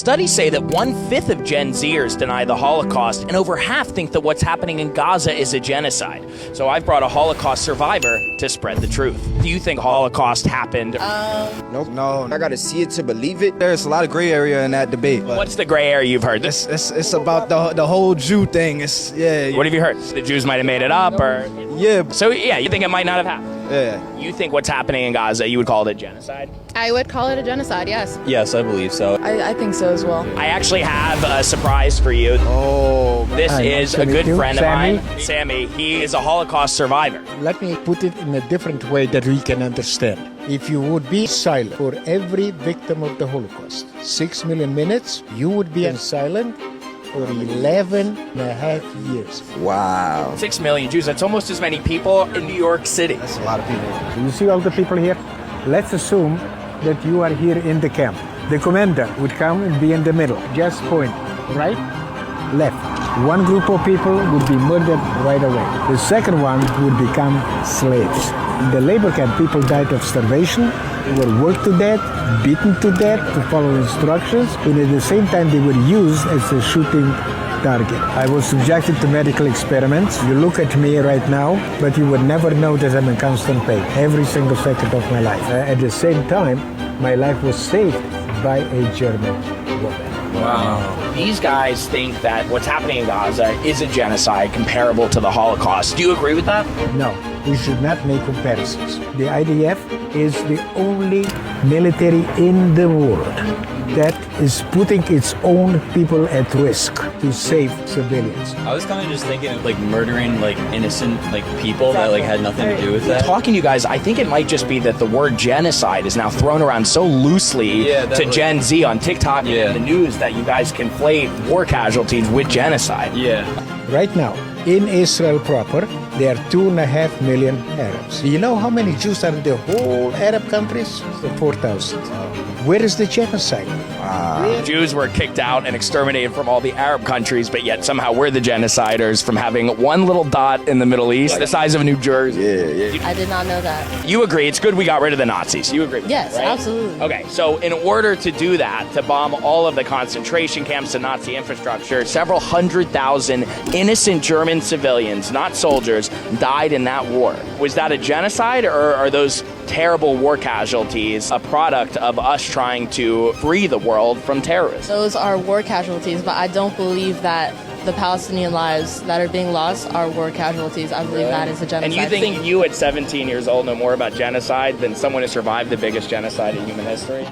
Studies say that 1/5 of Gen Zers deny the Holocaust, and over half think that what's happening in Gaza is a genocide. So I've brought a Holocaust survivor to spread the truth. Do you think Holocaust happened? Nope. No, I gotta see it to believe it. There's a lot of gray area in that debate. What's the gray area you've heard? It's about the whole Jew thing. What have you heard? The Jews might have made it up, or? Yeah. So yeah, you think it might not have happened? Yeah. You think what's happening in Gaza, you would call it a genocide? I would call it a genocide, yes. Yes, I believe so. I think so as well. I actually have a surprise for you. Oh. This is a good friend of Sammy. mine, Sammy. He is a Holocaust survivor. Let me put it in a different way that we can understand. If you would be silent for every victim of the Holocaust, 6 million minutes, you would be silent for 11 and a half years. Wow. 6 million Jews, that's almost as many people in New York City. That's a lot of people. You see all the people here? Let's assume that you are here in the camp. The commander would come and be in the middle. Just point right, left. One group of people would be murdered right away. The second one would become slaves. In the labor camp, people died of starvation. They were worked to death, beaten to death to follow instructions, and at the same time they were used as a shooting target. I was subjected to medical experiments. You look at me right now, but you would never know that I'm in constant pain every single second of my life. At the same time, my life was saved by a German woman. Wow. These guys think that what's happening in Gaza is a genocide comparable to the Holocaust. Do you agree with that? No, we should not make comparisons. The IDF is the only military in the world that is putting its own people at risk to save civilians. I was kind of just thinking of like murdering like innocent like people that like had nothing to do with that. Talking to you guys, I think it might just be that the word genocide is now thrown around so loosely to Gen Z on TikTok and the news that you guys conflate war casualties with genocide. Yeah. Right now, in Israel proper, there are 2.5 million Arabs. Do you know how many Jews are in the whole Arab countries? 4,000. Where is the genocide? Jews were kicked out and exterminated from all the Arab countries, but yet somehow we're the genociders from having one little dot in the Middle East, the size of New Jersey. Yeah. I did not know that. You agree, it's good we got rid of the Nazis. You agree? Yes, right? absolutely. Okay, so in order to do that, to bomb all of the concentration camps and Nazi infrastructure, several 100,000 innocent German civilians, not soldiers, died in that war. Was that a genocide, or are those terrible war casualties a product of us trying to free the world from terrorists? Those are war casualties, but I don't believe that the Palestinian lives that are being lost are war casualties. I believe that is a genocide. And you think you at 17 years old know more about genocide than someone who survived the biggest genocide in human history?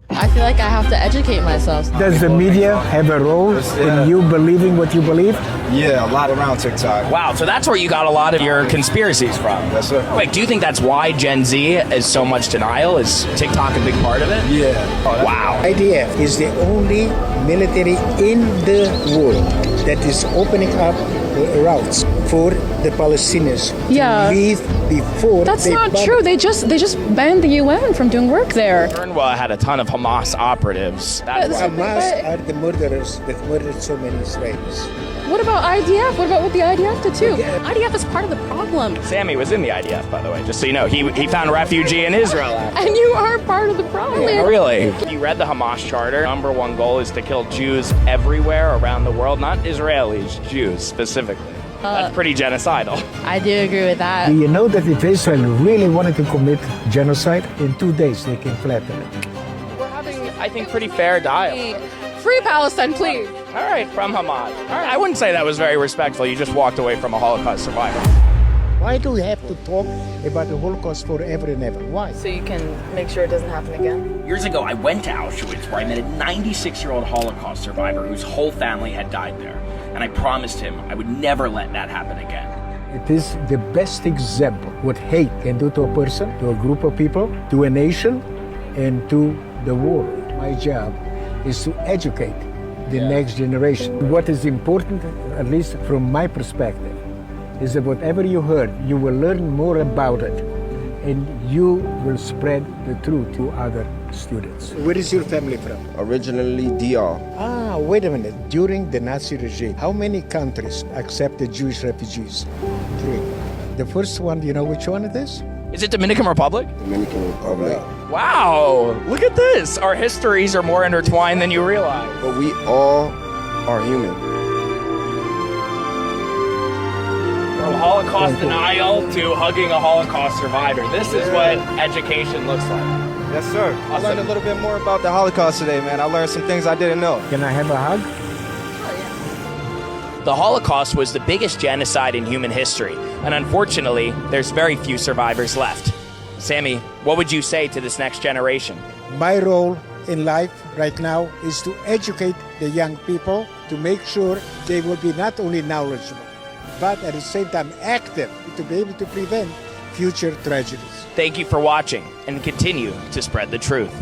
I feel like I have to educate myself. Does the media have a role in you believing what you believe? Yeah, a lot around TikTok. Wow, so that's where you got a lot of your conspiracies from. Yes, sir. Wait, do you think that's why Gen Z is so much denial? Is TikTok a big part of it? Yeah. Wow. IDF is the only military in the world that is opening up routes for the Palestinians to leave before That's they not bomb. true. They just banned the UN from doing work there. Turnwell had a ton of Hamas operatives. That's why. Hamas are the murderers that murdered so many Israelis. What about IDF? What about what the IDF did too? IDF is part of the problem. Sammy was in the IDF, by the way, just so you know. He found a refugee in Israel. And you are part of the problem. Oh, really? You read the Hamas charter. Number one goal is to kill Jews everywhere around the world, not Israelis, Jews specifically. That's pretty genocidal. I do agree with that. Do you know that if Israel really wanted to commit genocide, in 2 days they can flatten it? We're having, I think, pretty fair dialogue. Free Palestine, please. All right, from Hamas. All right, I wouldn't say that was very respectful. You just walked away from a Holocaust survivor. Why do we have to talk about the Holocaust forever and ever? Why? So you can make sure it doesn't happen again? Years ago, I went to Auschwitz, where I met a 96-year-old Holocaust survivor whose whole family had died there. And I promised him I would never let that happen again. It is the best example what hate can do to a person, to a group of people, to a nation, and to the world. My job is to educate the next generation. What is important, at least from my perspective, is that whatever you heard, you will learn more about it, and you will spread the truth to other students. Where is your family from? Originally DR. Ah, wait a minute. During the Nazi regime, how many countries accepted Jewish refugees? 3. The first one, do you know which one it is? Is it Dominican Republic? Dominican Republic. Wow, look at this. Our histories are more intertwined than you realize. But we all are human. From Holocaust denial to hugging a Holocaust survivor. This is what education looks like. Yes, sir. I learned a little bit more about the Holocaust today, man. I learned some things I didn't know. Can I have a hug? The Holocaust was the biggest genocide in human history, and unfortunately, there's very few survivors left. Sammy, what would you say to this next generation? My role in life right now is to educate the young people to make sure they will be not only knowledgeable, but at the same time active to be able to prevent future tragedies. Thank you for watching, and continue to spread the truth.